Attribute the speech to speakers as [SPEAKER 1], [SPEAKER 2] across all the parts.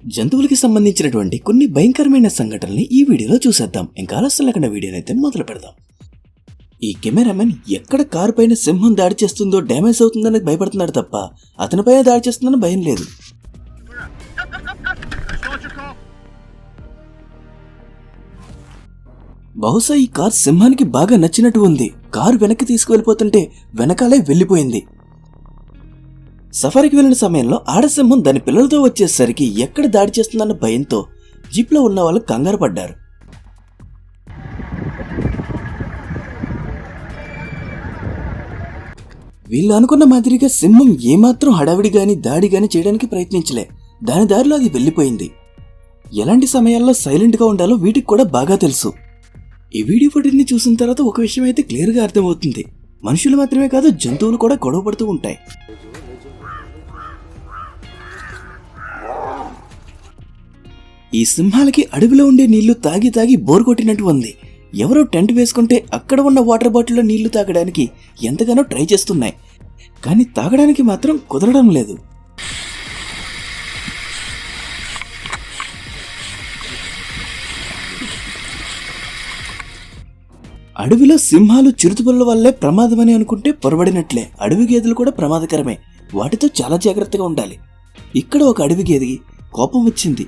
[SPEAKER 1] జంతువులకి సంబంధించినటువంటి కొన్ని భయంకరమైన సంఘటనల్ని ఈ వీడియోలో చూసేద్దాం. ఇంకా ఆలస్యం లేకుండా వీడియోనైతే మొదలు పెడదాం. ఈ కెమెరామెన్ ఎక్కడ కారు పైన సింహం దాడి చేస్తుందో డ్యామేజ్ అవుతుందని భయపడుతున్నాడు తప్ప అతనిపై దాడి చేస్తుందని భయం లేదు. బహుశా ఈ కారు సింహానికి బాగా నచ్చినట్టు ఉంది. కారు వెనక్కి తీసుకువెళ్ళిపోతుంటే వెనకాలే వెళ్లిపోయింది. సఫారీకి వెళ్లిన సమయంలో ఆడసింహం దాని పిల్లలతో వచ్చేసరికి ఎక్కడ దాడి చేస్తుందన్న భయంతో జీప్లో ఉన్న వాళ్ళు కంగారు పడ్డారు. వీళ్ళు అనుకున్న మాదిరిగా సింహం ఏమాత్రం హడావిడి గాని దాడి గాని చేయడానికి ప్రయత్నించలే. దాని దారిలో అది వెళ్లిపోయింది. ఎలాంటి సమయాల్లో సైలెంట్ గా ఉండాలో వీటికి కూడా బాగా తెలుసు. ఈ వీడియో ఫుటేజ్ని చూసిన తర్వాత ఒక విషయం అయితే క్లియర్ గా అర్థమవుతుంది. మనుషులు మాత్రమే కాదు, జంతువులు కూడా గొడవ పడుతూ ఉంటాయి. ఈ సింహాలకి అడవిలో ఉండే నీళ్లు తాగి తాగి బోర్ కొట్టినట్టు ఉంది. ఎవరో టెంట్ వేసుకుంటే అక్కడ ఉన్న వాటర్ బాటిల్లో నీళ్లు తాగడానికి ఎంతగానో ట్రై చేస్తున్నాయి, కానీ తాగడానికి మాత్రం కుదరడం లేదు. అడవిలో సింహాలు చిరుతపుల్ల వల్లే ప్రమాదమని అనుకుంటే పొరబడినట్లే. అడవి గేదెలు కూడా ప్రమాదకరమే. వాటితో చాలా జాగ్రత్తగా ఉండాలి. ఇక్కడ ఒక అడవి గేదెకి కోపం వచ్చింది.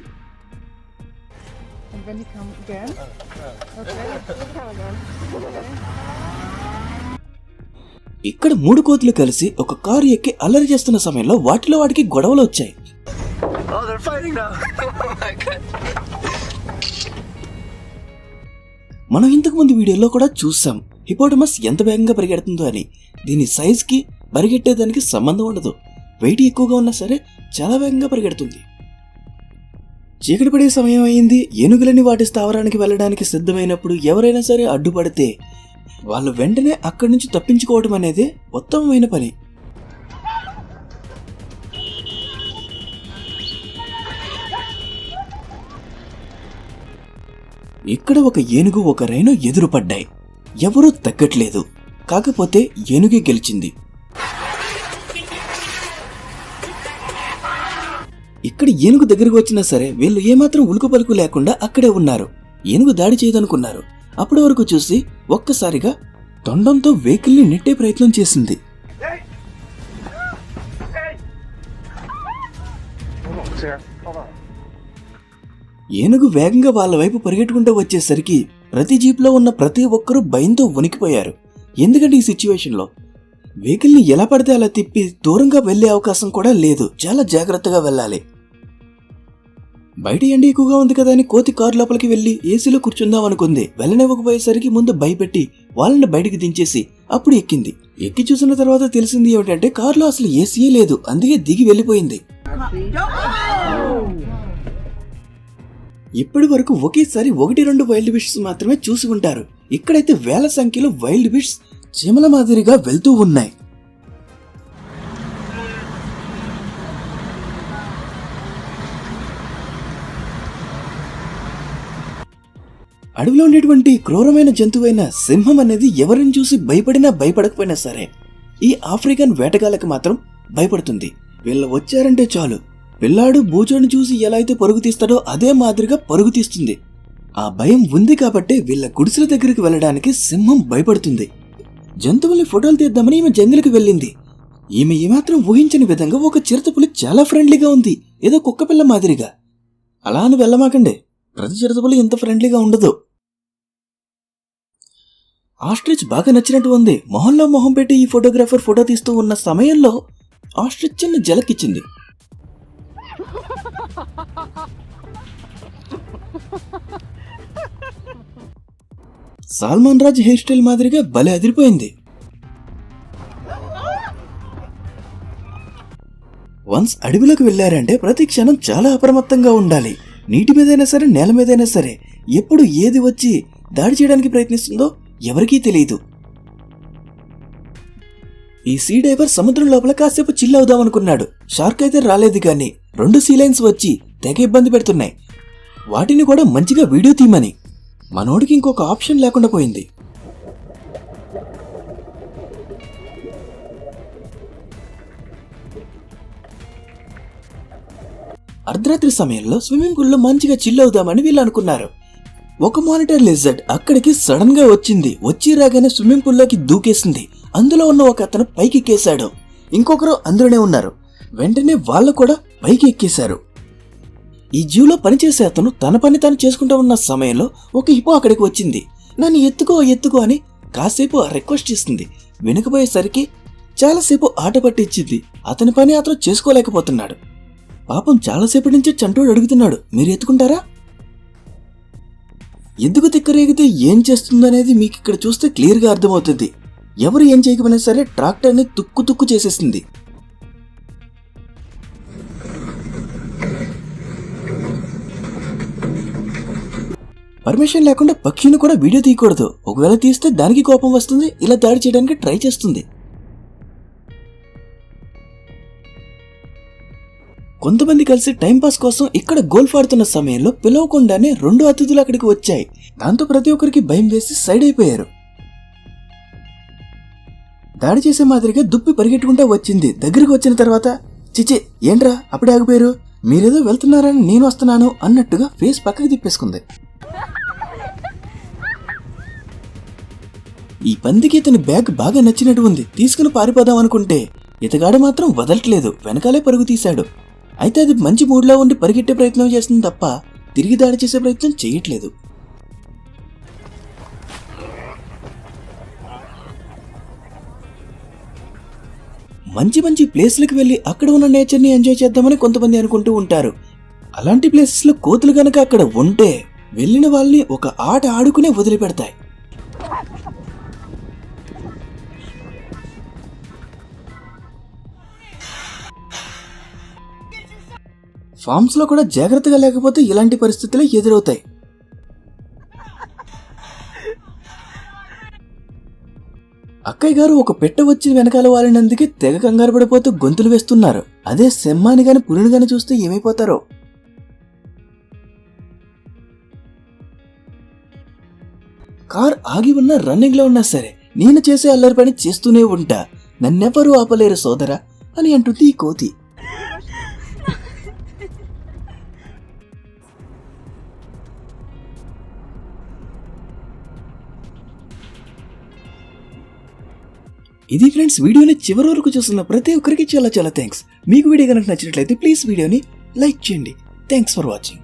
[SPEAKER 1] ఇక్కడ 3 కోతులు కలిసి ఒక కారు ఎక్కి అల్లరి చేస్తున్న సమయంలో వాటిలో వాటికి గొడవలు వచ్చాయి. మనం ఇంతకు ముందు వీడియోలో కూడా చూసాం హిపోటమస్ ఎంత వేగంగా పరిగెడుతుందో అని. దీని సైజ్ కి పరిగెట్టేదానికి సంబంధం ఉండదు. వెయిట్ ఎక్కువగా ఉన్నా సరే చాలా వేగంగా పరిగెడుతుంది. చీకటి పడే సమయం అయింది. ఏనుగులని వాటి స్థావరానికి వెళ్ళడానికి సిద్ధమైనప్పుడు ఎవరైనా సరే అడ్డుపడితే వాళ్ళు వెంటనే అక్కడి నుంచి తప్పించుకోవడం అనేది ఉత్తమమైన పని. ఇక్కడ ఒక ఏనుగు ఒక రైనో ఎదురుపడ్డాయి. ఎవరూ తగ్గట్లేదు. కాకపోతే ఏనుగే గెలిచింది. ఇక్కడ ఏనుగు దగ్గరకు వచ్చినా సరే వీళ్ళు ఏమాత్రం ఉలుకు పలుకు లేకుండా అక్కడే ఉన్నారు. ఏనుగు దాడి చేయదనుకున్నారు. అప్పటి వరకు చూసి ఒక్కసారిగా తొండంతో వెహికల్ని నెట్టే ప్రయత్నం చేసింది. ఏనుగు వేగంగా వాళ్ళ వైపు పరిగెట్టుకుంటూ వచ్చేసరికి ప్రతి జీప్లో ఉన్న ప్రతి ఒక్కరూ భయంతో వణికిపోయారు. ఎందుకంటే ఈ సిచ్యువేషన్లో వెహికల్ని ఎలా పడితే అలా తిప్పి దూరంగా వెళ్లే అవకాశం కూడా లేదు. చాలా జాగ్రత్తగా వెళ్ళాలి. బయట ఎండ ఎక్కువగా ఉంది కదా అని కోతి కారు లోపలికి వెళ్లి ఏసీలో కూర్చుందాం అనుకుంది. వెళ్ళనివ్వకపోయేసరికి ముందు భయపెట్టి వాళ్ళని బయటికి దించేసి అప్పుడు ఎక్కింది. ఎక్కి చూసిన తర్వాత తెలిసింది ఏమిటంటే కారులో అసలు ఏసీయే లేదు. అందుకే దిగి వెళ్లిపోయింది. ఇప్పటి వరకు ఒకేసారి 1-2 వైల్డ్ బీస్ట్స్ మాత్రమే చూసి ఉంటారు. ఇక్కడైతే వేల సంఖ్యలో వైల్డ్ బీస్ట్స్ చీమల మాదిరిగా వెళ్తూ ఉన్నాయి. అడవిలో ఉండేటువంటి క్రూరమైన జంతువైన సింహం అనేది ఎవరిని చూసి భయపడినా భయపడకపోయినా సరే ఈ ఆఫ్రికన్ వేటగాళ్ళకి మాత్రం భయపడుతుంది. వీళ్ళు వచ్చారంటే చాలు పిల్లాడు బూచోని చూసి ఎలా అయితే పరుగు తీస్తాడో అదే మాదిరిగా పరుగు తీస్తుంది. ఆ భయం ఉంది కాబట్టి వీళ్ళ గుడిసెల దగ్గరికి వెళ్ళడానికి సింహం భయపడుతుంది. జంతువుల్ని ఫోటోలు తీద్దామని ఈమె జంగిల్కి వెళ్ళింది. ఈమె ఏమాత్రం ఊహించని విధంగా ఒక చిరుతపులి చాలా ఫ్రెండ్లీగా ఉంది, ఏదో కుక్క పిల్ల మాదిరిగా. అలా అని వెళ్ళమాకండి, ప్రతి చిరుతపులి ఇంత ఫ్రెండ్లీగా ఉండదు. ఆస్ట్రిచ్ బాగా నచ్చినట్టు ఉంది. మొహంలో మొహం పెట్టి ఈ ఫోటోగ్రాఫర్ ఫోటో తీస్తూ ఉన్న సమయంలో ఆస్ట్రిచ్ చిన్న జలకిచ్చింది. సల్మాన్ రాజ్ హెయిర్ స్టైల్ మాదిరిగా భలే అదిరిపోయింది. వన్స్ అడవిలోకి వెళ్లారంటే ప్రతి క్షణం చాలా అప్రమత్తంగా ఉండాలి. నీటి మీదైనా సరే నేల మీదైనా సరే ఎప్పుడు ఏది వచ్చి దాడి చేయడానికి ప్రయత్నిస్తుందో ఎవరికీ తెలియదు. ఈ సీ డైవర్ సముద్రం లోపల కాసేపు చిల్ అవుదామనుకున్నాడు. షార్క్ అయితే రాలేదు, కానీ 2 సీ లైన్స్ వచ్చి తెగ ఇబ్బంది పెడుతున్నాయి. వాటిని కూడా మంచిగా వీడియో తీయమని. మనోడికి ఇంకొక ఆప్షన్ లేకుండా పోయింది. అర్ధరాత్రి సమయంలో స్విమ్మింగ్ పూల్ లో మంచిగా చిల్ అవుదామని వీళ్ళు అనుకున్నారు. ఒక మానిటర్ లిజర్డ్ అక్కడికి సడన్ గా వచ్చి రాగానే స్విమ్మింగ్ పూల్ లోకి దూకేసింది. అందులో ఉన్న ఒక అతను పైకి ఎక్కేశాడు. ఇంకొకరు అందులోనే ఉన్నారు. వెంటనే వాళ్ళు కూడా పైకి ఎక్కేశారు. ఈ జూలో పనిచేసే అతను తన పని తాను చేసుకుంటూ ఉన్న సమయంలో ఒక హిపో అక్కడికి వచ్చింది. నన్ను ఎత్తుకో అని కాసేపు రిక్వెస్ట్ చేస్తుంది. వెనుకపోయేసరికి చాలాసేపు ఆట పట్టించింది. అతని పని అతను చేసుకోలేకపోతున్నాడు. పాపం చాలాసేపటి నుంచి చంటోడు అడుగుతున్నాడు, మీరు ఎత్తుకుంటారా? ఎందుకు తిక్కరేగితే ఏం చేస్తుందనేది మీకు ఇక్కడ చూస్తే క్లియర్గా అర్థమవుతుంది. ఎవరు ఏం చేయకపోయినా సరే ట్రాక్టర్ని తుక్కు చేసేసింది. పర్మిషన్ లేకుండా పక్షిని కూడా వీడియో తీయకూడదు. ఒకవేళ తీస్తే దానికి కోపం వస్తుంది, ఇలా దాడి చేయడానికి ట్రై చేస్తుంది. కొంతమంది కలిసి టైంపాస్ కోసం ఇక్కడ గోల్ఫ్ ఆడుతున్న సమయంలో పిలవకుండానే 2 అతిథులు అక్కడికి వచ్చాయి. దాంతో ప్రతి ఒక్కరికి భయం వేసి సైడ్ అయిపోయారు. దాడి చేసే మాదిరిగా దుప్పి పరిగెట్టుకుంటా వచ్చింది. దగ్గరకు వచ్చిన తర్వాత, చిచి ఏంట్రా అప్పుడే ఆగిపోయారు, మీరేదో వెళ్తున్నారని నేను వస్తున్నాను అన్నట్టుగా ఫేస్ పక్కకి తిప్పేసుకుంది. ఈ పందికి ఇతని బ్యాగ్ బాగా నచ్చినట్టు ఉంది. తీసుకుని పారిపోదాం అనుకుంటే ఇతగాడు మాత్రం వదలట్లేదు. వెనకాలే పరుగు తీశాడు. అయితే అది మంచి మూడ్లో ఉండి పరిగెట్టే ప్రయత్నం చేస్తుంది తప్ప తిరిగి దాడి చేసే ప్రయత్నం చేయట్లేదు. మంచి ప్లేస్లకు వెళ్లి అక్కడ ఉన్న నేచర్ని ఎంజాయ్ చేద్దామని కొంతమంది అనుకుంటూ ఉంటారు. అలాంటి ప్లేసెస్ లో కోతులు గనక అక్కడ ఉంటే వెళ్ళిన వాళ్ళని ఒక ఆట ఆడుకునే వదిలిపెడతాయి. ఫార్మ్స్ లో కూడా జాగ్రత్తగా లేకపోతే ఇలాంటి పరిస్థితులే ఎదురవుతాయి. అక్కయ్య గారు ఒక పెట్ట వచ్చి వెనకాల వాలినందుకే తెగ కంగారు పడిపోతూ గొంతులు వేస్తున్నారు. అదే సెమ్మాని గాని పులిని గాని చూస్తే ఏమైపోతారో. కార్ ఆగి ఉన్నా రన్నింగ్ లో ఉన్నా సరే నేను చేసే అల్లరి పని చేస్తూనే ఉంటా, నన్నెవరూ ఆపలేరు సోదరా అని అంటుంది ఈ కోతి. ఇది ఫ్రెండ్స్, వీడియోని చివరి వరకు చూస్తున్న ప్రతి ఒక్కరికి చాలా థ్యాంక్స్. మీకు వీడియో కనుక నచ్చినట్లయితే ప్లీజ్ వీడియోని లైక్ చేయండి. Thanks for watching.